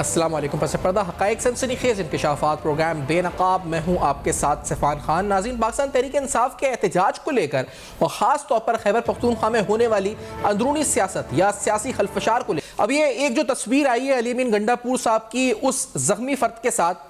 السلام علیکم. پس پردہ حقائق سنسنی خیز انکشافات پروگرام بے نقاب میں ہوں آپ کے ساتھ سفان خان. ناظرین، پاکستان تحریک انصاف کے احتجاج کو لے کر اور خاص طور پر خیبر پختونخوا میں ہونے والی اندرونی سیاست یا سیاسی خلفشار کو لے اب یہ ایک جو تصویر آئی ہے علی امین گنڈا پور صاحب کی اس زخمی فرد کے ساتھ،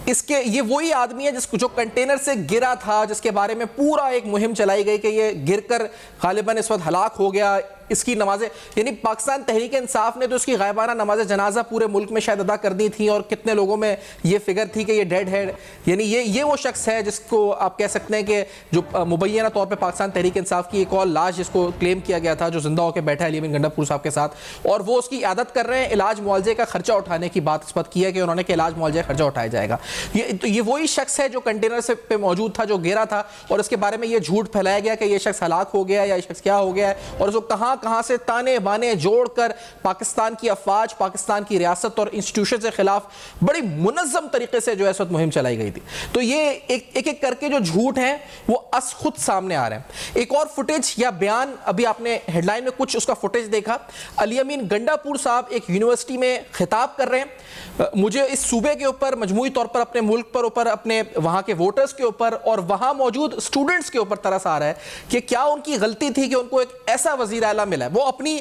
یہ وہی آدمی ہے جو کنٹینر سے گرا تھا، جس کے بارے میں پورا ایک مہم چلائی گئی کہ یہ گر کر غالباً اس وقت ہلاک ہو گیا. اس کی نمازیں یعنی پاکستان تحریک انصاف نے تو اس کی غائبانہ نماز جنازہ پورے ملک میں شاید ادا کر دی تھی، اور کتنے لوگوں میں یہ فگر تھی کہ یہ ڈیڈ ہے. یعنی یہ وہ شخص ہے جس کو آپ کہہ سکتے ہیں کہ جو مبینہ طور پہ پاکستان تحریک انصاف کی ایک اور لاش جس کو کلیم کیا گیا تھا، جو زندہ ہو کے بیٹھا ہے علی امین گنڈا پور صاحب کے ساتھ، اور وہ اس کی عیادت کر رہے ہیں. علاج معالجے کا خرچہ اٹھانے کی بات اس وقت کی ہے کہ انہوں نے کہ علاج معالجے کا خرچہ اٹھایا جائے گا. یہ وہی شخص ہے جو کنٹینر سے پہ موجود تھا، جو گرا تھا، اور اس کے بارے میں یہ جھوٹ پھیلایا گیا کہ یہ شخص ہلاک ہو گیا یا یہ شخص کیا ہو گیا ہے، اور اس کو کہاں سے تانے بانے جوڑ کر پاکستان کی افواج، پاکستان کی ریاست اور انسٹیٹیوشن کے خلاف بڑی منظم طریقے سے جو ہے اس وقت مہم چلائی گئی تھی. تو یہ ایک کر کے جو جھوٹ ہیں وہ خود سامنے آ رہے ہیں. ایک اور فوٹیج یا بیان ابھی آپ نے ہیڈ لائن میں کچھ اس کا فوٹیج دیکھا. علی امین گنڈا پور صاحب ایک یونیورسٹی میں خطاب کر رہے ہیں. مجھے اس صوبے کے اوپر مجموعی طور پر اپنے ملک پر اوپر اپنے وہاں کے ووٹرز کے اوپر اور وہاں موجود سٹوڈنٹس کے اوپر ترس آ رہا ہے کہ کیا ان کی غلطی تھی کہ ان کو ایک ایسا وزیر اعلیٰ ملا ہے. وہ اپنی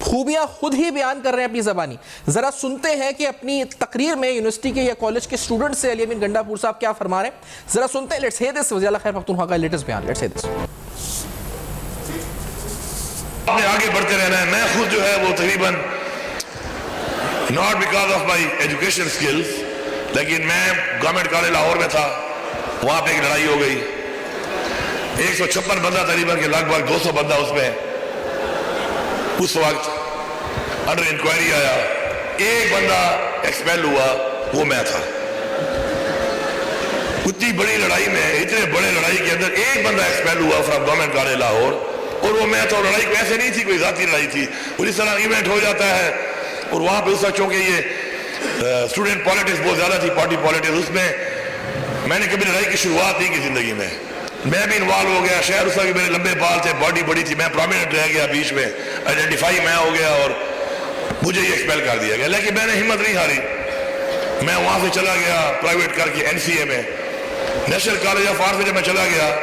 خوبیاں خود ہی بیان کر رہے ہیں اپنی زبانی. ذرا سنتے ہیں کہ اپنی تقریر میں یونیورسٹی کے یا کالج کے اسٹوڈنٹ سے علی امین گنڈا پور صاحب کیا فرما رہے ہیں. ذرا سنتے ہیں. لیٹس ہیئر دس وزیر اعلیٰ خیبر پختونخوا کا لیٹسٹ بیان. لیٹس ہیئر دس. ہمیں آگے بڑھتے رہنا ہے. میں خود جو ہے وہ تقریباً not because of my education skills، لیکن میں گورنمنٹ کالج لاہور میں تھا. وہاں پہ ایک لڑائی ہو گئی. 156 بندہ تقریباً کے لگ بھگ 200 بندہ اس میں اس وقت انڈر انکوائری آیا. ایک بندہ ایکسپیل ہوا، وہ میں تھا. اتنی بڑی لڑائی میں، اتنے بڑے لڑائی کے اندر ایک بندہ ایکسپیل ہوا فرام گورنمنٹ کالج لاہور، اور وہ میں تھا. اور لڑائی کو ایسے نہیں تھی کوئی ذاتی لڑائی تھی. اور اس طرح ایونٹ ہو جاتا ہے. اور وہاں پہ اس وقت چونکہ یہ اسٹوڈنٹ پالیٹکس بہت زیادہ تھی، پارٹی پالیٹکس، اس میں میں نے کبھی لڑائی کی شروعات نہیں کی زندگی میں. میں بھی انوالو ہو گیا. شہر اس وقت میرے لمبے بال تھے، باڈی بڑی تھی، میں پرومیننٹ رہ گیا بیچ میں، آئیڈینٹیفائی میں ہو گیا اور مجھے یہ ایکسپیل کر دیا گیا. لیکن میں نے ہمت نہیں ہاری. میں وہاں سے چلا گیا پرائیویٹ کر کے NCA میں، نیشنل کالج آف آرٹس میں. جب میں چلا گیا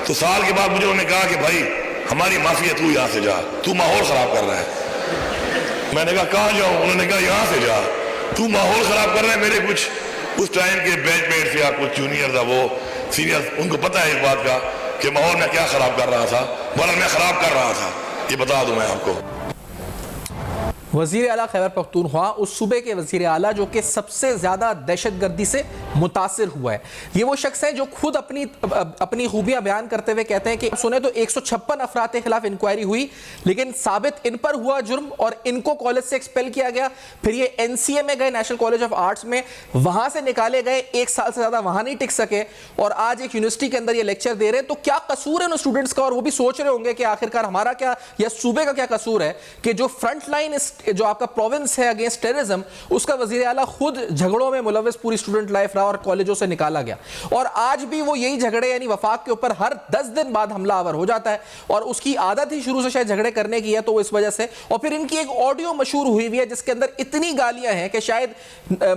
تو سال کے بعد مجھے انہوں نے کہا کہ بھائی ہماری معافی ہے، تو یہاں سے جا، تو ماحول خراب کر رہا ہے. میں نے کہا کہاں جاؤں؟ انہوں نے کہا یہاں سے جا، تو ماحول خراب کر رہا ہے. میرے کچھ اس ٹائم کے بیچ میٹ سے یا کچھ جونیئر تھا، وہ سینئر، ان کو پتہ ہے اس بات کا کہ ماحول میں کیا خراب کر رہا تھا. بولا میں خراب کر رہا تھا، یہ بتا دوں میں آپ کو. وزیر اعلیٰ خیبر پختونخوا اس صوبے کے وزیر اعلیٰ جو کہ سب سے زیادہ دہشت گردی سے متاثر ہوا ہے. یہ وہ شخص ہے جو خود اپنی خوبیاں بیان کرتے ہوئے کہتے ہیں کہ سنے تو 156 افراد کے خلاف انکوائری ہوئی، لیکن ثابت ان پر ہوا جرم اور ان کو کالج سے ایکسپیل کیا گیا. پھر یہ NCA میں گئے، نیشنل کالج آف آرٹس میں، وہاں سے نکالے گئے. 1 سال سے زیادہ وہاں نہیں ٹک سکے اور آج ایک یونیورسٹی کے اندر یہ لیکچر دے رہے ہیں. تو کیا قصور ہے ان اسٹوڈنٹس کا؟ اور وہ بھی سوچ رہے ہوں گے کہ آخرکار ہمارا کیا یا صوبے کا کیا قصور ہے کہ جو فرنٹ لائن جو آپ کا پروونس ہے اگینسٹ ٹیررزم، اس کا وزیر اعلیٰ خود جھگڑوں میں ملوث پوری اسٹوڈنٹ لائف رہا اور کالجوں سے نکالا گیا. اور آج بھی وہ یہی جھگڑے یعنی وفاق کے اوپر ہر 10 دن بعد حملہ آور ہو جاتا ہے. اور اس کی عادت ہی شروع سے شاید جھگڑے کرنے کی ہے، تو وہ اس وجہ سے. اور پھر ان کی ایک آڈیو مشہور ہوئی ہوئی ہے جس کے اندر اتنی گالیاں ہیں کہ شاید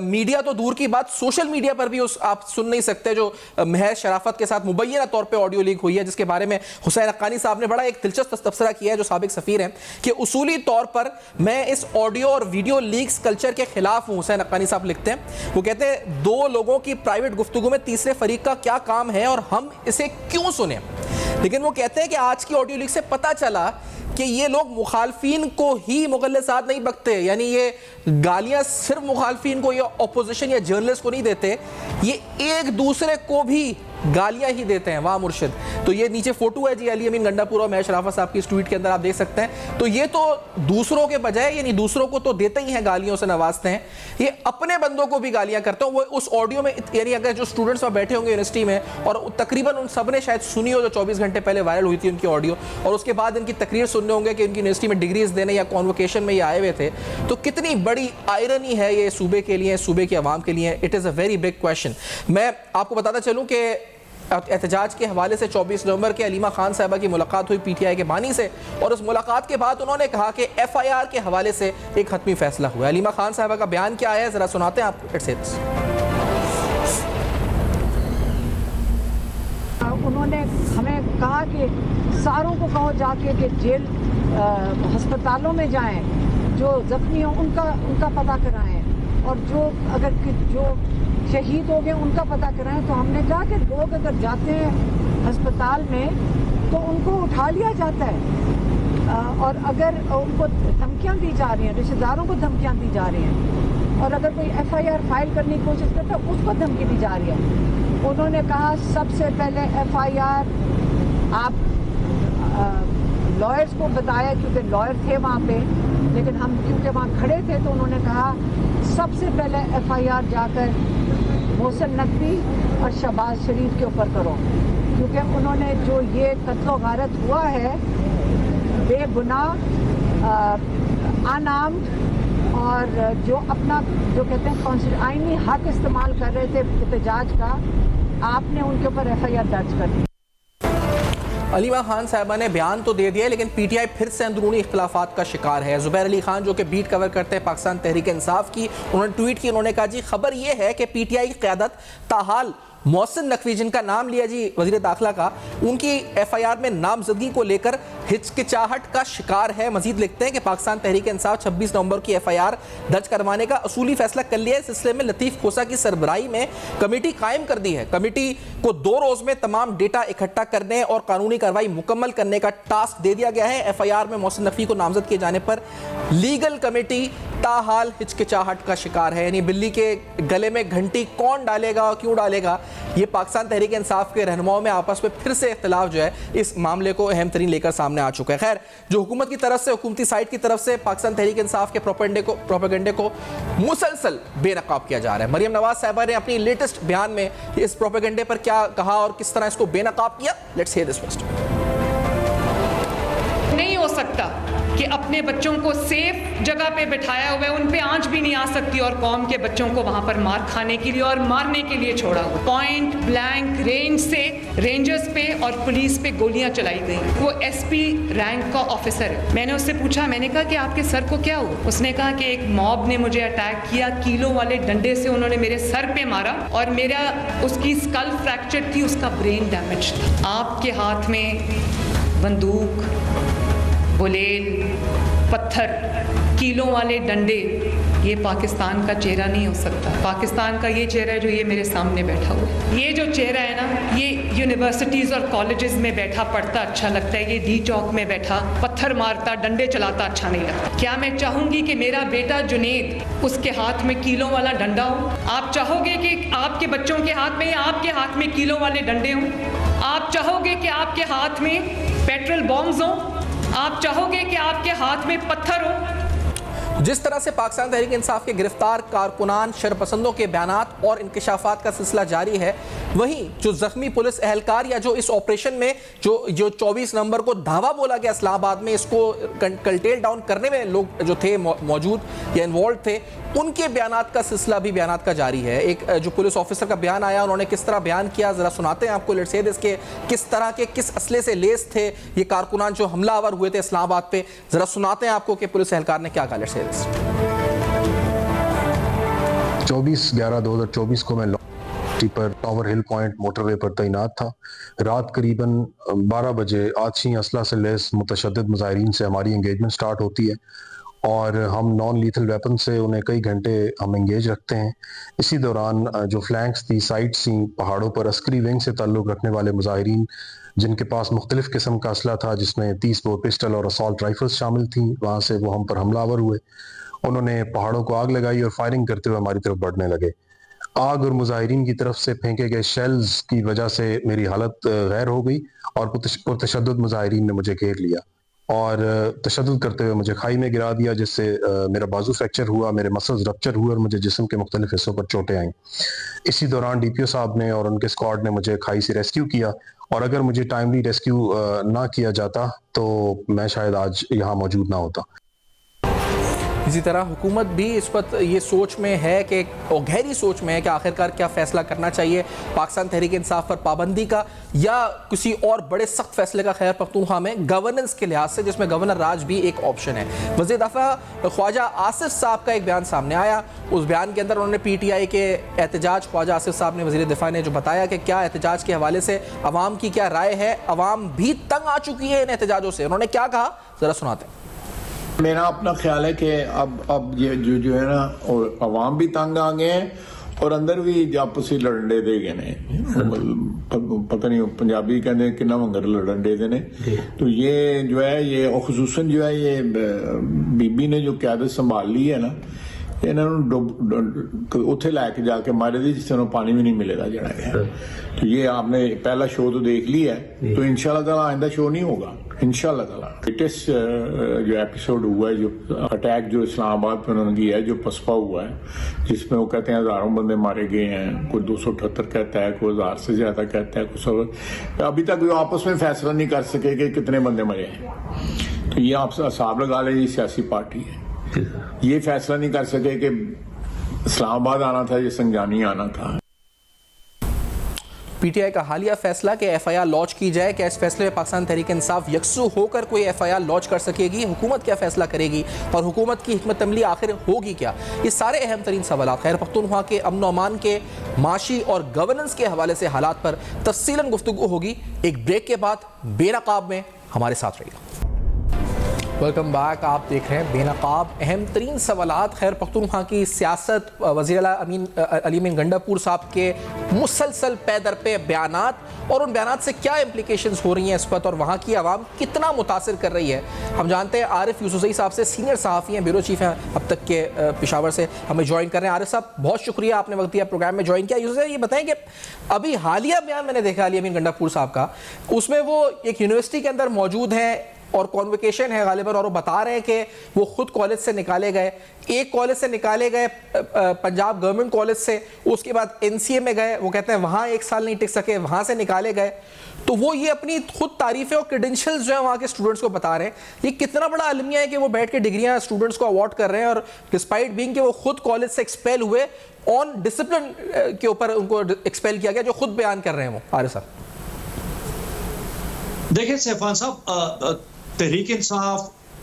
میڈیا تو دور کی بات، سوشل میڈیا پر بھی آپ سن نہیں سکتے. جو محض شرافت کے ساتھ مبینہ طور پہ آڈیو لیک ہوئی ہے، جس کے بارے میں حسین حقانی صاحب نے بڑا ایک دلچسپ تبصرہ کیا ہے، جو سابق سفیر ہیں، کہ اصولی طور پر میں اس آڈیو اور ویڈیو لیکس کلچر کے خلاف ہوں. حسین حقانی صاحب لکھتے ہیں، وہ کہتے ہیں 2 لوگوں کی پرائیویٹ گفتگو میں تیسرے فریق کا کیا کام ہے اور ہم اسے کیوں سنیں. لیکن وہ کہتے ہیں کہ آج کی آڈیو لیک سے پتہ چلا کہ یہ لوگ مخالفین کو ہی مغلظات نہیں بکتے. یعنی یہ گالیاں صرف مخالفین کو یا اپوزیشن یا جرنلسٹ کو نہیں دیتے، یہ ایک دوسرے کو بھی گالیاں ہی دیتے ہیں. واہ مرشد. تو یہ نیچے فوٹو ہے جی علی امین گنڈا پور اور محض شرافت صاحب کی اس ٹویٹ کے اندر آپ دیکھ سکتے ہیں. تو یہ تو دوسروں کے بجائے یعنی دوسروں کو تو دیتے ہی ہیں، گالیوں سے نوازتے ہیں، یہ اپنے بندوں کو بھی گالیاں کرتے ہیں. وہ اس آڈیو میں یعنی اگر جو اسٹوڈنٹس وہاں بیٹھے ہوں گے یونیورسٹی میں، اور تقریباً ان سب نے شاید سنی ہو جو 24 گھنٹے پہلے وائرل ہوئی تھی ان کی آڈیو، اور اس کے بعد ان کی تقریر سننے ہوں گے کہ ان کی یونیورسٹی میں ڈگریز دینے یا کانوکیشن میں یہ آئے ہوئے تھے. تو کتنی بڑی آئرنی ہے یہ صوبے کے لیے، صوبے کی عوام کے لیے. It is a very big question. میں آپ کو بتاتا چلوں کہ احتجاج کے حوالے سے 24 نومبر کے علیمہ خان صاحبہ کی ملاقات ہوئی پی ٹی آئی کے بانی سے, اور اس ملاقات کے بعد انہوں نے کہا کہ ایف آئی آر کے حوالے سے ایک حتمی فیصلہ ہوا ہے. علیمہ خان صاحبہ کا بیان کیا ہے ذرا سناتے ہیں آپ کو. انہوں نے ہمیں کہا کہ ساروں کو کہو جا کے کہ جیل ہسپتالوں میں جائیں, جو زخمی ہوں ان کا پتہ کرائیں, اور جو شہید ہو گئے ان کا پتہ کرائیں. تو ہم نے کہا کہ لوگ اگر جاتے ہیں ہسپتال میں تو ان کو اٹھا لیا جاتا ہے, اور اگر ان کو دھمکیاں دی جا رہی ہیں, رشتہ داروں کو دھمکیاں دی جا رہی ہیں, اور اگر کوئی ایف آئی آر فائل کرنے کی کوشش کرتا ہے اس کو دھمکی دی جا رہی ہے. انہوں نے کہا سب سے پہلے ایف آئی آر آپ لائرز کو بتایا, کیونکہ لائر تھے وہاں پہ, لیکن ہم کیونکہ وہاں کھڑے تھے تو انہوں نے کہا سب سے پہلے ایف آئی آر جا کر محسن نقوی اور شہباز شریف کے اوپر کرو, کیونکہ انہوں نے جو یہ قتل و غارت ہوا ہے بے گناہ انارمڈ, اور جو اپنا جو کہتے ہیں آئینی حق استعمال کر رہے تھے احتجاج کا, آپ نے ان کے اوپر ایف آئی آر درج کر دی. علیمہ خان صاحبہ نے بیان تو دے دیا, لیکن پی ٹی آئی پھر سے اندرونی اختلافات کا شکار ہے. زبیر علی خان جو کہ بیٹ کور کرتے ہیں پاکستان تحریک انصاف کی, انہوں نے ٹویٹ کی, انہوں نے کہا جی خبر یہ ہے کہ پی ٹی آئی کی قیادت تاحال محسن نقوی, جن کا نام لیا جی وزیر داخلہ کا, ان کی ایف آئی آر میں نامزدگی کو لے کر ہچکچاہٹ کا شکار ہے. مزید لکھتے ہیں کہ پاکستان تحریک انصاف 26 نومبر کی ایف آئی آر درج کروانے کا اصولی فیصلہ کر لیا ہے. اس سلسلے میں لطیف کھوسا کی سربراہی میں کمیٹی قائم کر دی ہے. کمیٹی کو 2 روز میں تمام ڈیٹا اکٹھا کرنے اور قانونی کارروائی مکمل کرنے کا ٹاسک دے دیا گیا ہے. ایف آئی آر میں محسن نقوی کو نامزد کیے جانے پر لیگل کمیٹی تاحال ہچکچاہٹ کا شکار ہے. یعنی بلی کے گلے میں گھنٹی کون ڈالے گا اور کیوں ڈالے گا, یہ پاکستان تحریک انصاف کے رہنماؤں میں آپس میں پھر سے اختلاف جو ہے اس معاملے کو اہم ترین لے کر سامنے آ چکا ہے. خیر, جو حکومت کی طرف سے, حکومتی سائٹ کی طرف سے پاکستان تحریک انصاف کے پروپیگنڈے کو مسلسل بے نقاب کیا جا رہا ہے. مریم نواز صاحبہ نے اپنی لیٹسٹ بیان میں اس پروپیگنڈے پر کیا کہا اور کس طرح اس کو بے نقاب کیا, لیٹس ہیئر دس فرسٹ. نہیں ہو سکتا کہ اپنے بچوں کو سیف جگہ پہ بٹھایا ہوا ہے, ان پہ آنچ بھی نہیں آ سکتی, اور قوم کے بچوں کو وہاں پر مار کھانے کے لیے اور مارنے کے لیے چھوڑا ہوا. پوائنٹ بلینک رینج سے رینجرز پہ اور پولیس پہ گولیاں چلائی گئی. وہ ایس پی رینک کا آفیسر ہے. میں نے اس سے پوچھا, میں نے کہا کہ آپ کے سر کو کیا ہوا؟ اس نے کہا کہ ایک موب نے مجھے اٹیک کیا, کیلوں والے ڈنڈے سے انہوں نے میرے سر پہ مارا, اور میرا اس کی اسکل فریکچر تھی, اس کا برین ڈیمیج تھا. آپ کے ہاتھ میں بندوق, بلیل, پتھر, کیلوں والے ڈنڈے, یہ پاکستان کا چہرہ نہیں ہو سکتا. پاکستان کا یہ چہرہ ہے جو یہ میرے سامنے بیٹھا ہوا ہے. یہ جو چہرہ ہے نا, یہ یونیورسٹیز اور کالجز میں بیٹھا پڑھتا اچھا لگتا ہے, یہ ڈی چوک میں بیٹھا پتھر مارتا, ڈنڈے چلاتا اچھا نہیں لگتا. کیا میں چاہوں گی کہ میرا بیٹا جنید اس کے ہاتھ میں کیلوں والا ڈنڈا ہو؟ آپ چاہو گے کہ آپ کے بچوں کے ہاتھ میں یا آپ کے ہاتھ میں کیلوں والے ڈنڈے ہوں؟ آپ چاہو گے کہ آپ کے ہاتھ میں پیٹرول بامز ہوں؟ آپ چاہو گے کہ آپ کے ہاتھ میں پتھر ہو؟ جس طرح سے پاکستان تحریک انصاف کے گرفتار کارکنان شرپسندوں کے بیانات اور انکشافات کا سلسلہ جاری ہے, وہیں جو زخمی پولیس اہلکار یا جو اس آپریشن میں جو 24 نومبر کو دھاوا بولا گیا اسلام آباد میں, اس کو کلٹیل ڈاؤن کرنے میں لوگ جو تھے موجود یا انوالوڈ تھے, ان کے بیانات کا سلسلہ بھی بیانات کا جاری ہے. ایک جو پولیس آفیسر کا بیان آیا, انہوں نے کس طرح بیان کیا ذرا سناتے ہیں آپ کو. لیٹس ہیئر دس کے کس طرح کے کس اسلحے سے لیس تھے یہ کارکنان جو حملہ آور ہوئے تھے اسلام آباد پہ, ذرا سناتے ہیں آپ کو کہ پولیس اہلکار نے کیا کہا. لیٹس ہیئر دس. 24/11/2024 کو میں پر ٹاور ہل پوائنٹ موٹر وے پر تعینات تھا. رات قریباً 12 بجے آتشی اسلحہ سے لیس متشدد مظاہرین سے ہماری انگیجمنٹ سٹارٹ ہوتی ہے, اور ہم نان لیتھل ویپن سے انہیں کئی گھنٹے ہم انگیج رکھتے ہیں. اسی دوران جو فلینکس تھی, سائٹس تھیں پہاڑوں پر, عسکری ونگ سے تعلق رکھنے والے مظاہرین جن کے پاس مختلف قسم کا اسلحہ تھا, جس میں 30 بور پسٹل اور اسالٹ رائفلز شامل تھیں, وہاں سے وہ ہم پر حملہ آور ہوئے. انہوں نے پہاڑوں کو آگ لگائی اور فائرنگ کرتے ہوئے ہماری طرف بڑھنے لگے. آگ اور مظاہرین کی طرف سے پھینکے گئے شیلز کی وجہ سے میری حالت غیر ہو گئی, اور پرتشدد مظاہرین نے مجھے گھیر لیا اور تشدد کرتے ہوئے مجھے کھائی میں گرا دیا, جس سے میرا بازو فریکچر ہوا, میرے مسلز رپچر ہوئے اور مجھے جسم کے مختلف حصوں پر چوٹیں آئیں. اسی دوران ڈی پی او صاحب نے اور ان کے اسکواڈ نے مجھے کھائی سے ریسکیو کیا, اور اگر مجھے ٹائملی ریسکیو نہ کیا جاتا تو میں شاید آج یہاں موجود نہ ہوتا. اسی طرح حکومت بھی اس وقت یہ سوچ میں ہے کہ گہری سوچ میں ہے کہ آخرکار کیا فیصلہ کرنا چاہیے، پاکستان تحریک انصاف پر پابندی کا یا کسی اور بڑے سخت فیصلے کا خیبر پختونخوا میں گورننس کے لحاظ سے، جس میں گورنر راج بھی ایک آپشن ہے۔ وزیر دفاع خواجہ آصف صاحب کا ایک بیان سامنے آیا، اس بیان کے اندر انہوں نے پی ٹی آئی کے احتجاج، خواجہ آصف صاحب نے، وزیر دفاع نے جو بتایا کہ کیا احتجاج کے حوالے سے عوام کی کیا رائے ہے، عوام بھی تنگ آ چکی ہے ان احتجاجوں سے، انہوں نے کیا کہا ذرا سناتے ہیں۔ میرا اپنا خیال ہے کہ اب یہ جو ہے نا عوام بھی تنگ آ گئے ہیں اور اندر بھی آپسی لڑن دے گئے نے، پتہ نہیں پنجابی کہنے کنا منگر لڑن دے نے، تو یہ جو ہے یہ خصوصاً جو ہے یہ بی بی نے جو قیادت سنبھال لی ہے نا، اتنے لے کے جا کے مارے دی جس سے پانی بھی نہیں ملے گا جڑا ہے، تو یہ آپ نے پہلا شو تو دیکھ لیا ہے، تو انشاءاللہ تعالیٰ آئندہ شو نہیں ہوگا انشاءاللہ تعالیٰ۔ لیٹسٹ جو ایپیسوڈ ہوا ہے، جو اٹیک جو اسلام آباد پہ انہوں نے کیا ہے، جو پسپا ہوا ہے، جس میں وہ کہتے ہیں ہزاروں بندے مارے گئے ہیں، کوئی 278 کہتا ہے، کوئی 1000 سے زیادہ کہتا ہے، کوئی ابھی تک وہ آپس میں فیصلہ نہیں کر سکے کہ کتنے بندے مرے ہیں، تو یہ آپ حساب لگا لیں، یہ سیاسی پارٹی ہے، یہ فیصلہ نہیں کر سکے کہ اسلام آباد آنا تھا یا سنجانی آنا تھا۔ پی ٹی آئی کا حالیہ فیصلہ کہ ایف آئی آر لانچ کی جائے، کیا اس فیصلے میں پاکستان تحریک انصاف یکسو ہو کر کوئی ایف آئی آر لانچ کر سکے گی؟ حکومت کیا فیصلہ کرے گی اور حکومت کی حکمت عملی آخر ہوگی کیا؟ یہ سارے اہم ترین سوالات خیبر پختونخوا کے امن و امان کے، معاشی اور گورننس کے حوالے سے حالات پر تفصیلاً گفتگو ہوگی ایک بریک کے بعد۔ بے نقاب میں ہمارے ساتھ رہے گا۔ ویلکم بیک، آپ دیکھ رہے ہیں بے نقاب۔ اہم ترین سوالات خیبر پختونخوا کی سیاست، وزیر اعلیٰ علی امین گنڈاپور صاحب کے مسلسل پے در پہ بیانات اور ان بیانات سے کیا امپلیکیشنز ہو رہی ہیں اس وقت، اور وہاں کی عوام کتنا متاثر کر رہی ہے۔ ہم جانتے ہیں عارف یوسفزئی صاحب سے، سینئر صحافی ہیں، بیورو چیف ہیں اب تک کے پشاور سے، ہمیں جوائن کر رہے ہیں۔ عارف صاحب بہت شکریہ، آپ نے وقت دیا پروگرام میں جوائن کیا۔ یوسف یہ بتائیں کہ ابھی حالیہ بیان میں نے دیکھا علی امین گنڈاپور صاحب کا، اس میں وہ ایک یونیورسٹی کے اندر موجود ہیں اور کانویکیشن ہے غالباً، اور وہ بتا رہے ہیں کہ وہ خود کالج سے نکالے گئے، ایک کالج سے نکالے گئے پنجاب گورنمنٹ کالج سے، اس کے بعد این سی اے میں گئے، وہ کہتے ہیں وہاں 1 سال نہیں ٹک سکے، وہاں سے نکالے گئے، تو وہ یہ اپنی خود تعریفیں اور کریڈینشلز جو ہیں وہاں کے اسٹوڈنٹس کو بتا رہے ہیں۔ یہ کتنا بڑا المیہ ہے کہ وہ بیٹھ کے ڈگریاں اسٹوڈنٹس کو اوارڈ کر رہے ہیں، اور ڈسپائٹ بینگ کہ وہ خود کالج سے ایکسپیل ہوئے، آن ڈسپلن کے اوپر ان کو ایکسپیل کیا گیا، جو خود بیان کر رہے ہیں وہ۔ عارف صاحب دیکھیں سیفان صاحب، Tehreek Insaf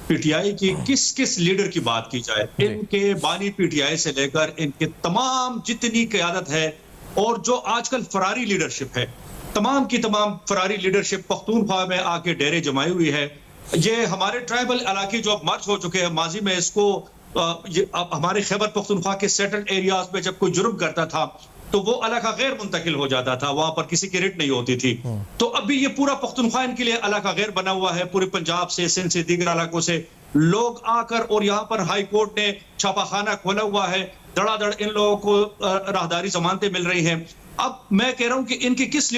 P T I کی کس لیڈر کی بات کی جائے، ان کے بانی پی ٹی آئی سے لے کر ان کے تمام جتنی قیادت ہے اور جو آج کل فراری لیڈرشپ ہے، تمام کی تمام فراری لیڈرشپ پختونخوا میں آ کے ڈیرے جمائی ہوئی ہے۔ یہ ہمارے ٹرائبل علاقے جو اب مرج ہو چکے ہیں، ماضی میں اس کو ہمارے خیبر پختونخوا کے سیٹلڈ ایریاز میں جب کوئی جرم کرتا تھا تو وہ علاقہ غیر منتقل ہو جاتا تھا، وہاں پر کسی کی رٹ نہیں ہوتی تھی، تو ابھی یہ پورا پختونخوا ان کے لیے علاقہ غیر بنا ہوا ہے۔ پورے پنجاب سے، سندھ سے، دیگر علاقوں سے لوگ آ کر، اور یہاں پر ہائی کورٹ نے چھاپا خانہ کھولا ہوا ہے، دڑا دڑ ان لوگوں کو راہداری ضمانتیں مل رہی ہیں۔ اب میں کہہ رہا ہوں کہ ان کے کس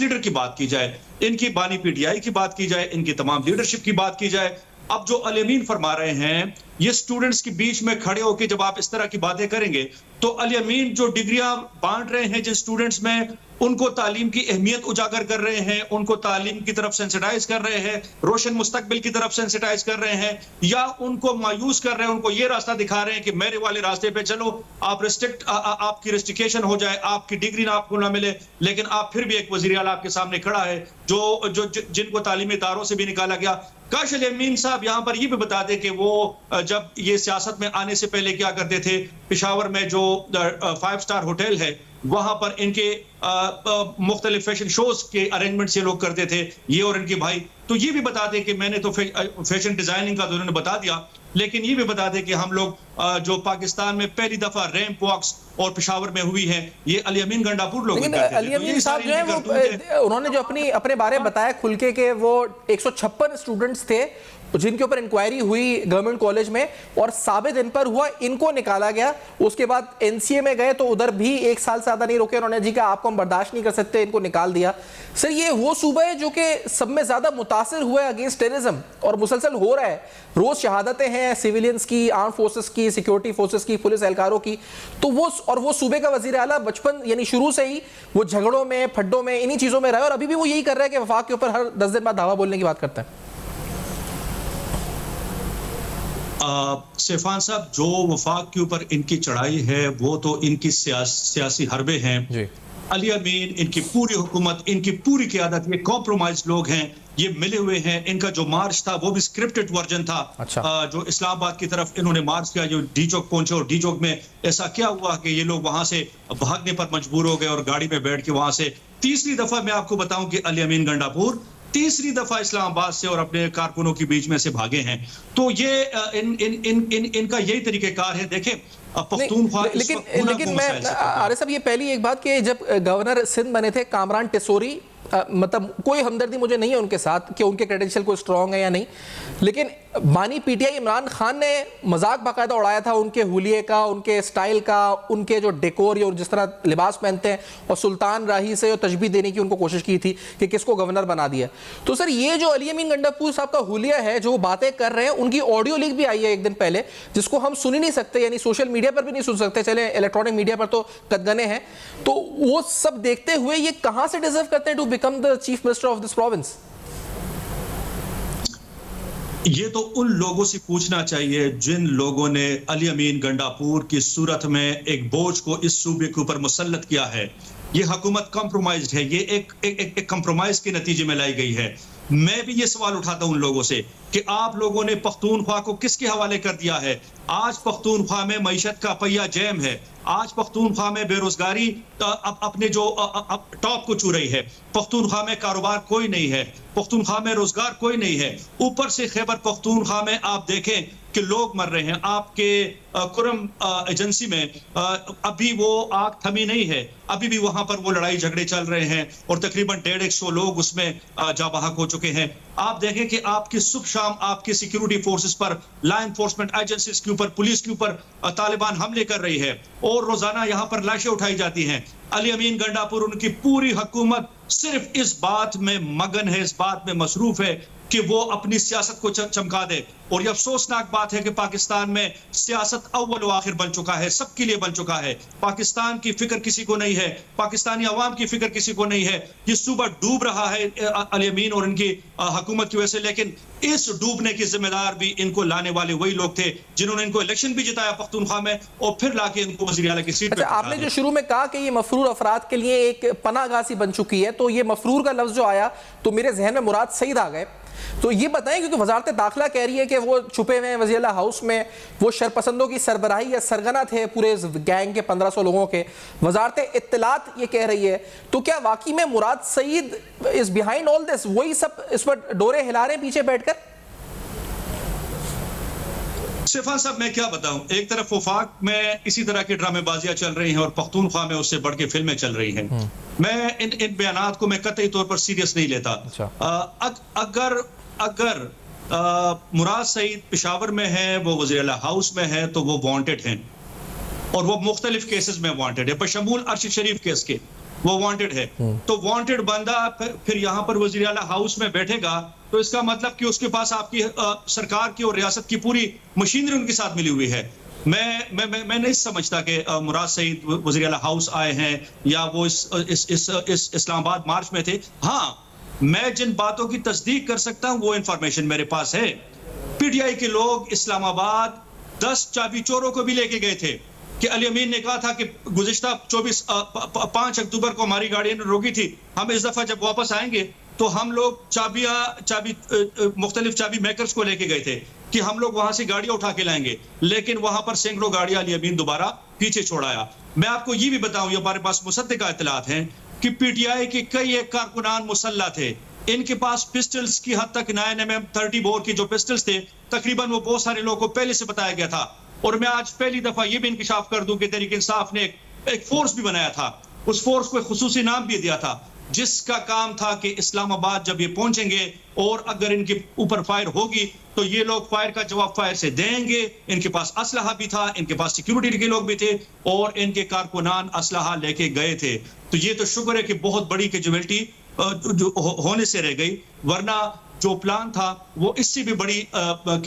لیڈر کی بات کی جائے، ان کی بانی پی ٹی آئی کی بات کی جائے، ان کی تمام لیڈرشپ کی بات کی جائے۔ اب جو علی امین فرما رہے ہیں، یہ سٹوڈنٹس کے بیچ میں کھڑے ہو کے جب آپ اس طرح کی باتیں کریں گے تو علی امین جو ڈگریاں بانٹ رہے ہیں جن سٹوڈنٹس میں، ان کو تعلیم کی اہمیت اجاگر کر رہے ہیں، ان کو تعلیم کی طرف سینسٹائز کر رہے ہیں، روشن مستقبل کی طرف سینسٹائز کر رہے ہیں، یا ان کو مایوس کر رہے ہیں، ان کو یہ راستہ دکھا رہے ہیں کہ میرے والے راستے پہ چلو، آپ کی ریسٹریکشن ہو جائے، آپ کی ڈگری نہ آپ کو نہ ملے، لیکن آپ پھر بھی ایک وزیر اعلیٰ آپ کے سامنے کھڑا ہے جن کو تعلیمی اداروں سے بھی نکالا گیا۔ کاش علی امین صاحب یہاں پر یہ بھی بتا دیں کہ وہ جب یہ سیاست میں آنے سے پہلے کیا کرتے تھے۔ پشاور میں جو 5 اسٹار ہوٹل ہے وہاں پر ان کے مختلف فیشن شوز کے ارینجمنٹس یہ لوگ کرتے تھے، یہ اور ان کے بھائی۔ تو یہ بھی بتا دیں کہ میں نے تو فیشن ڈیزائننگ کا تو انہوں نے بتا دیا، لیکن یہ بھی بتا دیں کہ ہم لوگ جو پاکستان میں پہلی دفعہ ریمپ واکس اور پشاور میں ہوئی ہے، یہ علی امین گنڈاپور لوگ کرتے تھے۔ علی امین صاحب جو ہیں وہ انہوں نے جو اپنے بارے بتایا کھل کے کہ وہ 156 اسٹوڈنٹس تھے جن کے اوپر انکوائری ہوئی گورنمنٹ کالج میں، اور ثابت ان پر ہوا، ان کو نکالا گیا۔ اس کے بعد این سی اے میں گئے تو ادھر بھی 1 سال سے زیادہ نہیں روکے، انہوں نے جی کہ آپ کو ہم برداشت نہیں کر سکتے، ان کو نکال دیا۔ سر یہ وہ صوبہ ہے جو کہ سب میں زیادہ متاثر ہوا ہے اگینسٹ ٹیررزم، اور مسلسل ہو رہا ہے، روز شہادتیں ہیں سیویلینز کی، آرم فورسز کی، سیکیورٹی فورسز کی، پولیس اہلکاروں کی، تو وہ صوبے کا وزیر اعلیٰ بچپن یعنی شروع سے ہی وہ جھگڑوں میں، پھڈوں میں، انہی چیزوں میں رہا ہے، اور ابھی بھی وہ یہی کر رہا ہے کہ وفاق کے اوپر ہر 10 دن بعد دھاوا بولنے کی بات کرتا ہے۔ سیفان صاحب جو وفاق کے اوپر ان کی چڑھائی ہے وہ تو ان کی سیاسی حربے ہیں. علی امین، ان کی پوری حکومت، ان کی پوری قیادت، یہ کمپرومائز لوگ ہیں، یہ ملے ہوئے ہیں. ان کا جو مارچ تھا وہ بھی اسکرپٹڈ ورژن تھا. جو اسلام آباد کی طرف انہوں نے مارچ کیا، جو ڈی چوک پہنچے، اور ڈی چوک میں ایسا کیا ہوا کہ یہ لوگ وہاں سے بھاگنے پر مجبور ہو گئے اور گاڑی میں بیٹھ کے وہاں سے تیسری دفعہ میں آپ کو بتاؤں کہ علی امین گنڈاپور تیسری دفعہ اسلام آباد سے اور اپنے کارکنوں کے بیچ میں سے بھاگے ہیں. تو یہ ان کا یہی طریقہ کار ہے. دیکھیں پختونخوا، لیکن میں عارف صاحب یہ پہلی ایک بات کہ جب گورنر سندھ بنے تھے کامران ٹیسوری، مطلب کوئی ہمدردی مجھے نہیں ہے ان کے ساتھ کہ ان کے کریڈنشل کوئی اسٹرانگ ہے یا نہیں، لیکن بانی P T I Imran Khan نے مذاق باقاعدہ اڑایا تھا ان کے حلیے کا، ان کے اسٹائل کا، ان کے جو ڈیکور یا جس طرح لباس پہنتے ہیں، اور سلطان راہی سے تشبیہ دینے کی ان کو کوشش کی تھی کہ کس کو گورنر بنا دیا. تو سر یہ جو علی امین گنڈاپور صاحب کا حلیہ ہے، جو باتیں کر رہے ہیں، ان کی آڈیو لیک بھی آئی ہے ایک دن پہلے جس کو ہم سن ہی نہیں سکتے، یعنی سوشل میڈیا پر بھی نہیں سن سکتے، چلے الیکٹرانک میڈیا پر تو قدغنے ہیں. تو وہ سب دیکھتے ہوئے یہ کہاں سے ڈیزرو کرتے ہیں to become the chief minister of this province? یہ تو ان لوگوں سے پوچھنا چاہیے جن لوگوں نے علی امین گنڈاپور کی صورت میں ایک بوجھ کو اس صوبے کے اوپر مسلط کیا ہے. یہ حکومت کمپرومائزڈ ہے، یہ ایک کمپرومائز کے نتیجے میں لائی گئی ہے. میں بھی یہ سوال اٹھاتا ہوں ان لوگوں سے کہ آپ لوگوں نے پختونخوا کو کس کے حوالے کر دیا ہے؟ آج پختونخوا میں معیشت کا پہیہ جیم ہے. آج پختونخوا میں بے روزگاری اپنے جو ٹاپ کو چھو رہی ہے. پختونخوا میں کاروبار کوئی نہیں ہے، پختونخوا میں روزگار کوئی نہیں ہے. اوپر سے خیبر پختونخوا میں آپ دیکھیں کہ لوگ مر رہے ہیں. آپ کے کرم ایجنسی میں ابھی وہ آگ تھمی نہیں ہے، ابھی بھی وہاں پر وہ لڑائی جھگڑے چل رہے ہیں اور تقریباً 150 لوگ اس میں جاں بحق ہو چکے ہیں. آپ دیکھیں کہ آپ کی صبح شام آپ کی سیکیورٹی فورسز پر، لا انفورسمنٹ ایجنسیز کے اوپر، پولیس کے اوپر طالبان حملے کر رہی ہے اور روزانہ یہاں پر لاشیں اٹھائی جاتی ہیں. علی امین گنڈاپور، ان کی پوری حکومت صرف اس بات میں مگن ہے، اس بات میں مصروف ہے کہ وہ اپنی سیاست کو چمکا دے. اور یہ افسوسناک بات ہے کہ پاکستان میں سیاست اول و آخر بن چکا ہے، سب کے لیے بن چکا ہے. پاکستان کی فکر کسی کو نہیں ہے، پاکستانی عوام کی فکر کسی کو نہیں ہے. یہ صوبہ ڈوب رہا ہے علی امین اور ان کی حکومت کی وجہ سے، لیکن اس ڈوبنے کی ذمہ دار بھی ان کو لانے والے وہی لوگ تھے جنہوں نے ان کو الیکشن بھی جتایا پختونخوا میں اور پھر لا کے ان کو وزیر اعلیٰ کی سیٹ پہ. آپ نے جو شروع میں کہا کہ یہ مفرور افراد کے لیے ایک پناہ گاہ سی بن چکی ہے، تو یہ مفرور کا لفظ جو آیا تو میرے ذہن میں مراد سعید آ گئے. تو یہ بتائیں، کیونکہ وزارت داخلہ کہہ رہی ہے کہ وہ چھپے ہوئے ہیں وزیر اعلیٰ ہاؤس میں، وہ شرپسندوں کی سربراہی یا سرگنا تھے پورے گینگ کے 1500 لوگوں کے. وزارت اطلاعات یہ کہہ رہی ہے. تو کیا واقعی میں مراد سعید از بیہائنڈ آل دس؟ وہی سب اس پر ڈورے ہلا رہے ہیں پیچھے بیٹھ کر؟ سیفان صاحب میں کیا بتاؤں، ایک طرف وفاق میں اسی طرح کی ڈرامے بازیاں چل رہی ہیں اور پختونخوا میں اس سے بڑھ کے فلمیں چل رہی ہیں. میں ان بیانات کو میں قطعی طور پر سیریس نہیں لیتا. اگر مراد سعید پشاور میں ہے، وہ وزیر اعلیٰ ہاؤس میں ہے، تو وہ وانٹڈ ہیں اور وہ مختلف کیسز میں وانٹڈ ہے، بشمول ارشد شریف کیس کے وہ وانٹڈ ہے. تو وانٹڈ بندہ پھر یہاں پر وزیر اعلیٰ ہاؤس میں بیٹھے گا تو اس کا مطلب کہ اس کے پاس آپ کی سرکار کی اور ریاست کی پوری مشینری ان کے ساتھ ملی ہوئی ہے. میں نہیں سمجھتا کہ مراد سعید وزیر اعلیٰ ہاؤس آئے ہیں یا وہ اس اسلام آباد مارچ میں تھے. ہاں، میں جن باتوں کی تصدیق کر سکتا ہوں وہ انفارمیشن میرے پاس ہے. پی ٹی آئی کے لوگ اسلام آباد 10 چابی چوروں کو بھی لے کے گئے تھے کہ علی امین نے کہا تھا کہ گزشتہ 5 اکتوبر کو ہماری گاڑیاں نے روکی تھی، ہم اس دفعہ جب واپس آئیں گے تو ہم لوگ مختلف چابی میکرز کو لے کے گئے تھے کہ ہم لوگ وہاں سے گاڑیاں اٹھا کے لائیں گے، لیکن وہاں پر سینکڑوں گاڑیاں علی امین دوبارہ پیچھے چھوڑایا. میں آپ کو یہ بھی بتاؤں، یہ ہمارے پاس مصدقہ اطلاعات ہیں کہ پی ٹی آئی کے کئی ایک کارکنان مسلح تھے. ان کے پاس پسٹلز کی حد تک 9mm 30 بور کی جو پسٹلز تھے، تقریباً وہ بہت سارے لوگوں کو پہلے سے بتایا گیا تھا. اور میں آج پہلی دفعہ یہ بھی انکشاف کر دوں کہ تحریک انصاف نے ایک فورس بھی بنایا تھا. اس فورس کو ایک خصوصی نام بھی دیا تھا جس کا کام تھا کہ اسلام آباد جب یہ پہنچیں گے اور اگر ان کے اوپر فائر ہوگی تو یہ لوگ فائر کا جواب فائر سے دیں گے. ان کے پاس اسلحہ بھی تھا، ان کے پاس سیکیورٹی کے لوگ بھی تھے اور ان کے کارکنان اسلحہ لے کے گئے تھے. تو یہ تو شکر ہے کہ بہت بڑی کیجویلٹی ہونے سے رہ گئی، ورنہ جو پلان تھا وہ اس سے بھی بڑی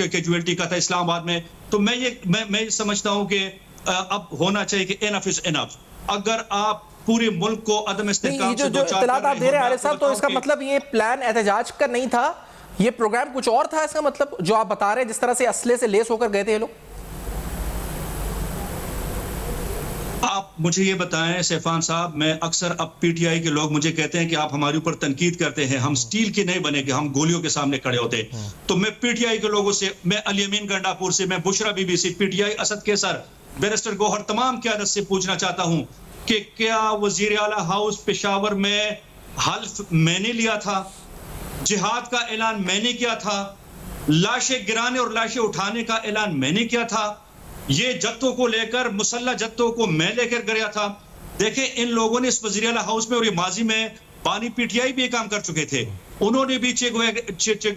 کیجویلٹی کا تھا اسلام آباد میں. تو میں یہ سمجھتا ہوں کہ اب ہونا چاہیے کہ انف از انف. اگر آپ پورے ملک کو عدم استحکام سے جو اطلاعات آپ دے رہے ہیں عارف صاحب، تو اس کا مطلب یہ پلان احتجاج کا نہیں تھا، یہ پروگرام کچھ اور تھا اس کا مطلب جو آپ بتا رہے ہیں جس طرح سے اسلحے سے لیس ہو کر گئے تھے یہ لوگ؟ آپ مجھے یہ بتائیں سیفان صاحب، میں اکثر اب پی ٹی آئی کے لوگ مجھے کہتے ہیں کہ آپ ہمارے اوپر تنقید کرتے ہیں، ہم سٹیل کے نہیں بنے کہ ہم گولیوں کے سامنے کھڑے ہوتے، تو میں پی ٹی آئی کے لوگوں سے، میں علی امین گنڈاپور سے، میں بشرا بی بی سے، پی ٹی آئی اسد کیسر، بیرسٹر گوہر، تمام قیادت سے پوچھنا چاہتا ہوں کہ کیا وزیر اعلیٰ ہاؤس پشاور میں حلف میں نے لیا تھا؟ جہاد کا اعلان میں نے کیا تھا؟ لاشیں گرانے اور لاشیں اٹھانے کا اعلان میں نے کیا تھا؟ یہ جتوں کو لے کر، مسلح جتوں کو میں لے کر گیا تھا؟ دیکھیں ان لوگوں نے اس وزیر اعلیٰ ہاؤس میں، اور یہ ماضی میں بانی پی ٹی آئی بھی یہ کام کر چکے تھے، انہوں نے بھی چے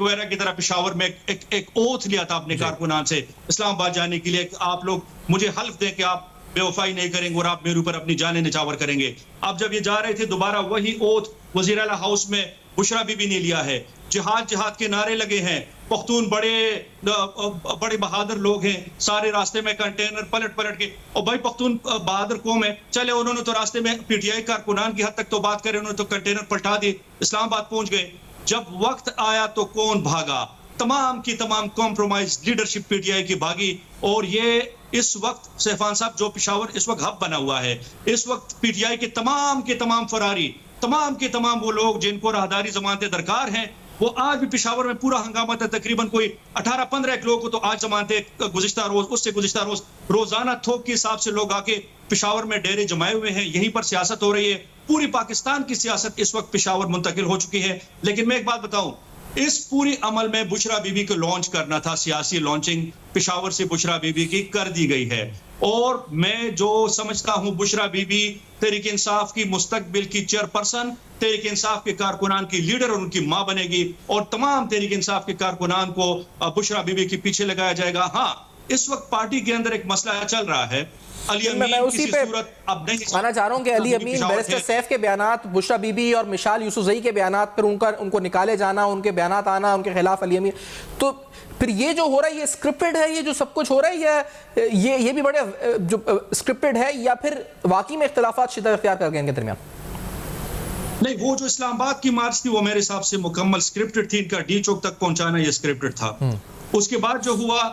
گویرا کی طرح پشاور میں ایک اوتھ لیا تھا اپنے کارکنان سے اسلام آباد جانے کے لیے کہ آپ لوگ مجھے حلف دیں کہ آپ بے وفائی نہیں کریں گے اور آپ میرے اوپر اپنی جانیں نچھاور کریں گے۔ اب جب یہ جا رہے تھے دوبارہ وہی اوتھ وزیر اعلیٰ ہاؤس میں بشرا بی بی نے لیا ہے۔ جہاد کے نعرے لگے ہیں، پختون بڑے بہادر لوگ ہیں، سارے راستے میں کنٹینر پلٹ کے، اور بھائی پختون بہادر قوم ہے، چلے انہوں نے تو راستے میں پی ٹی آئی کارکنان کی حد تک تو بات کرے، انہوں نے تو کنٹینر پلٹا دی، اسلام آباد پہنچ گئے۔ جب وقت آیا تو کون بھاگا؟ تمام کی تمام compromise leadership P T I کی بھاگی، اور یہ اس وقت سیفان صاحب جو پشاور اس وقت ہب بنا ہوا ہے، اس وقت پی ٹی آئی کے تمام فراری، تمام کے تمام وہ لوگ جن کو راہداری ضمانتیں درکار ہیں، وہ آج بھی پشاور میں پورا ہنگامہ تھا، تقریباً کوئی 18-15 لوگوں کو تو آج ضمانتیں گزشتہ روز، اس سے گزشتہ روز روزانہ تھوک کے حساب سے لوگ آ کے پشاور میں ڈیرے جمائے ہوئے ہیں، یہیں پر سیاست ہو رہی ہے۔ پوری پاکستان کی سیاست اس وقت پشاور منتقل ہو چکی ہے۔ لیکن میں ایک بات بتاؤں، اس پوری عمل میں بشرا بی بی کو لانچ کرنا تھا، سیاسی لانچنگ پشاور سے بشرا بی بی کی کر دی گئی ہے، اور میں جو سمجھتا ہوں بشرا بی بی تحریک انصاف کی مستقبل کی چیئرپرسن، تحریک انصاف کے کارکنان کی لیڈر اور ان کی ماں بنے گی، اور تمام تحریک انصاف کے کارکنان کو بشرا بی بی کے پیچھے لگایا جائے گا۔ ہاں اس وقت پارٹی کے اندر ایک مسئلہ چل رہا ہے، علی امین اسی پہ آنا چاہ رہا ہوں کہ علی امین، بیرسٹر سیف کے بیانات، بشرا بی بی اور مشال یوسفزئی کے بیانات پر ان کو نکالے جانا، ان کے بیانات آنا ان کے خلاف علی امین، تو پھر یہ جو ہو رہا ہے یہ اسکرپٹڈ ہے، یہ جو سب کچھ ہو رہا ہے یہ بھی بڑے جو اسکرپٹڈ ہے، یا پھر واقعی میں اختلافات شدت اختیار کر گئے ان کے درمیان؟ نہیں، وہ جو اسلام آباد کی مارچ تھی وہ میرے حساب سے مکمل اسکرپٹڈ تھی، ان کا ڈی چوک تک پہنچانا یہ اسکرپٹڈ تھا۔ اس کے بعد جو ہوا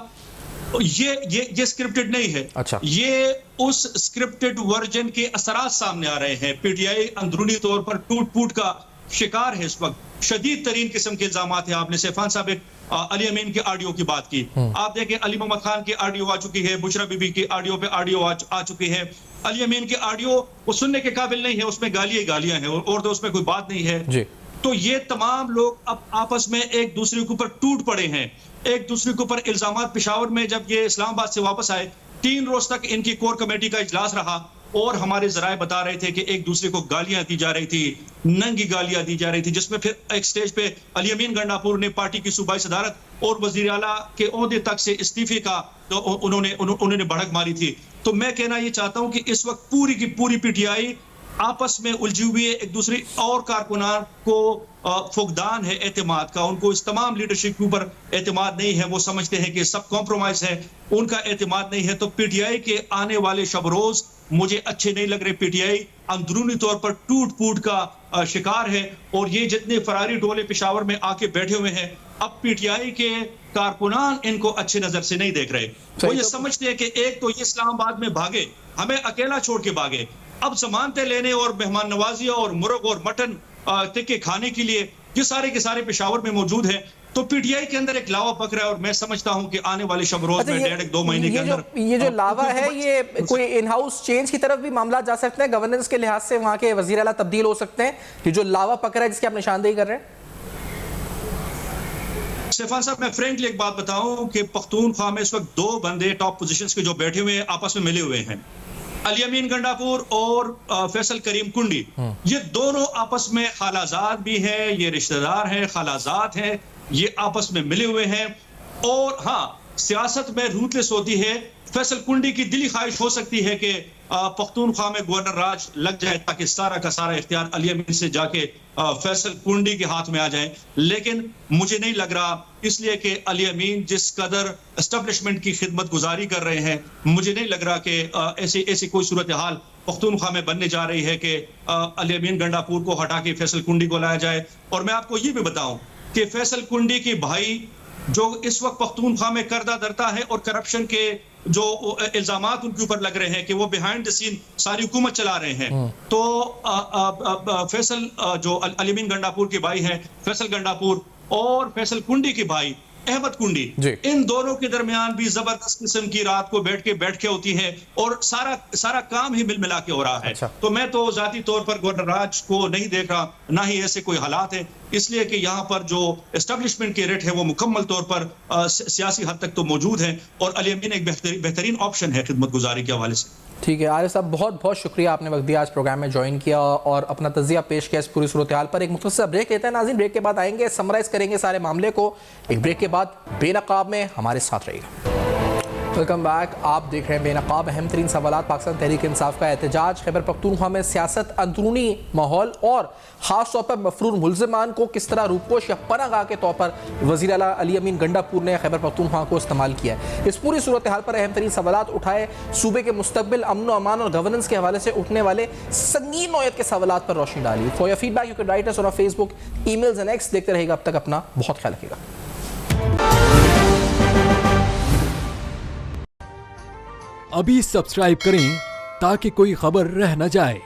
یہ اسکرپٹڈ نہیں ہے، یہ اس اسکرپٹڈ ورژن کے اثرات سامنے آ رہے ہیں۔ پی ٹی آئی اندرونی طور پر ٹوٹ پوٹ کا شکار ہے اس وقت، شدید ترین قسم کے الزامات ہیں۔ آپ نے سیفان صاحب علی امین کے آڈیو کی بات کی، آپ دیکھیں علی محمد خان کی آڈیو آ چکی ہے، بشرا بی بی کی آڈیو پہ آڈیو آ چکی ہے۔ علی امین کی آڈیو وہ سننے کے قابل نہیں ہے، اس میں گالیاں ہیں اور تو اس میں کوئی بات نہیں ہے۔ تو یہ تمام لوگ اب آپس میں ایک دوسرے کے اوپر ٹوٹ پڑے ہیں، ایک دوسرے کے اوپر الزامات۔ پشاور میں جب یہ اسلام آباد سے واپس آئے 3 روز تک ان کی کور کمیٹی کا اجلاس رہا، اور ہمارے ذرائع بتا رہے تھے کہ ایک دوسرے کو گالیاں دی جا رہی تھی، ننگی گالیاں دی جا رہی تھی، جس میں پھر ایک سٹیج پہ علی امین گنڈاپور نے پارٹی کی صوبائی صدارت اور وزیر اعلیٰ کے عہدے تک سے استعفے کا انہوں نے بڑھک ماری تھی۔ تو میں کہنا یہ چاہتا ہوں کہ اس وقت پوری کی پوری پی ٹی آئی آپس میں الجھی ہوئی ہے، ایک دوسری اور کارکنان کو فقدان ہے اعتماد کا، ان کو اس تمام لیڈرشپ کے اوپر اعتماد نہیں ہے، وہ سمجھتے ہیں کہ سب کمپرومائز ہے، ان کا اعتماد نہیں ہے۔ تو پی ٹی آئی کے آنے والے شب روز مجھے اچھے نہیں لگ رہے۔ پی ٹی آئی اندرونی طور پر ٹوٹ پوٹ کا شکار ہے، اور یہ جتنے فراری ٹولے پشاور میں آ کے بیٹھے ہوئے ہیں، اب پی ٹی آئی کے کارکنان ان کو اچھے نظر سے نہیں دیکھ رہے۔ وہ یہ سمجھتے ہیں کہ ایک تو یہ اسلام آباد میں بھاگے، ہمیں اکیلا چھوڑ کے بھاگے، اب ضمانتیں لینے اور مہمان نوازی اور مرغ اور مٹن ٹکے کھانے کے لیے یہ سارے کے سارے پشاور میں موجود ہیں۔ تو پی ٹی آئی کے اندر ایک لاوا پک رہا ہے، اور میں سمجھتا ہوں کہ آنے والے شب روز میں 1.5-2 مہینے کے اندر یہ جو لاوا ہے یہ کوئی ان ہاؤس چینج کی طرف بھی معاملات جا سکتے ہیں، گورننس کے لحاظ سے وہاں کے وزیر اعلیٰ تبدیل ہو سکتے ہیں، یہ جو لاوا پک رہا ہے جس کی آپ نشاندہی کر رہے ہیں؟ سیفان صاحب میں فرینکلی ایک بات بتاؤں کہ پختونخوا میں اس وقت 2 بندے ٹاپ پوزیشنز کے جو بیٹھے ہوئے ہیں آپس میں ملے ہوئے ہیں، علی امین گنڈاپور اور فیصل کریم کنڈی، یہ دونوں آپس میں خالازاد بھی ہیں، یہ رشتہ دار ہیں، خالازاد ہیں، یہ آپس میں ملے ہوئے ہیں۔ اور ہاں سیاست میں روٹلیس ہوتی ہے، فیصل کنڈی کی دلی خواہش ہو سکتی ہے کہ پختونخوا میں گورنر راج لگ جائے تاکہ سارا کا سارا اختیار علی امین سے جا کے فیصل کنڈی کے ہاتھ میں آ جائیں، لیکن مجھے نہیں لگ رہا، اس لیے کہ علی امین جس قدر اسٹیبلشمنٹ کی خدمت گزاری کر رہے ہیں، مجھے نہیں لگ رہا کہ ایسی کوئی صورتحال پختونخوا میں بننے جا رہی ہے کہ علی امین گنڈاپور کو ہٹا کے فیصل کنڈی کو لایا جائے۔ اور میں آپ کو یہ بھی بتاؤں کہ فیصل کنڈی کی بھائی جو اس وقت پختونخوا میں کردہ درتا ہے اور کرپشن کے جو الزامات ان کے اوپر لگ رہے ہیں کہ وہ بیہائنڈ دی سین ساری حکومت چلا رہے ہیں، تو فیصل جو علی امین گنڈاپور کے بھائی ہیں، فیصل گنڈاپور اور فیصل کنڈی کے بھائی احمد کنڈی، ان دونوں کے درمیان بھی زبردست قسم کی رات کو بیٹھ کے ہوتی ہے اور سارا کام ہی مل ملا کے ہو رہا ہے. تو میں تو ذاتی طور پر گورنر راج کو نہیں دیکھ رہا، نہ ہی ایسے کوئی حالات ہیں، اس لیے کہ یہاں پر جو اسٹیبلشمنٹ کے ریٹ ہے وہ مکمل طور پر سیاسی حد تک تو موجود ہیں، اور علی امین ایک بہترین آپشن ہے خدمت گزاری کے حوالے سے. ٹھیک ہے عارف صاحب، بہت بہت شکریہ، آپ نے وقت دیا، آج پروگرام میں جوائن کیا اور اپنا تجزیہ پیش کیا اس پوری صورتحال پر. ایک مختصر بریک لیتے ہیں ناظرین، بریک کے بعد آئیں گے، سمرائز کریں گے سارے معاملے کو. ایک بریک کے بعد بے نقاب میں ہمارے ساتھ رہے گا. ویلکم بیک، آپ دیکھ رہے ہیں بے نقاب. اہم ترین سوالات، پاکستان تحریک انصاف کا احتجاج، خیبر پختونخوا میں سیاست، اندرونی ماحول اور خاص طور پر مفرور ملزمان کو کس طرح روپوش یا پناہ گاہ کے طور پر وزیر اعلیٰ علی امین گنڈاپور نے خیبر پختونخوا کو استعمال کیا ہے. اس پوری صورتحال پر اہم ترین سوالات اٹھائے، صوبے کے مستقبل، امن و امان اور گورننس کے حوالے سے اٹھنے والے سنگین نوعیت کے سوالات پر روشنی ڈالی. For your feedback you can write us on Facebook, emails and X. دیکھتے رہے گا، اب تک اپنا بہت خیال رکھیے گا. ابھی سبسکرائب کریں تاکہ کوئی خبر رہ نہ جائے.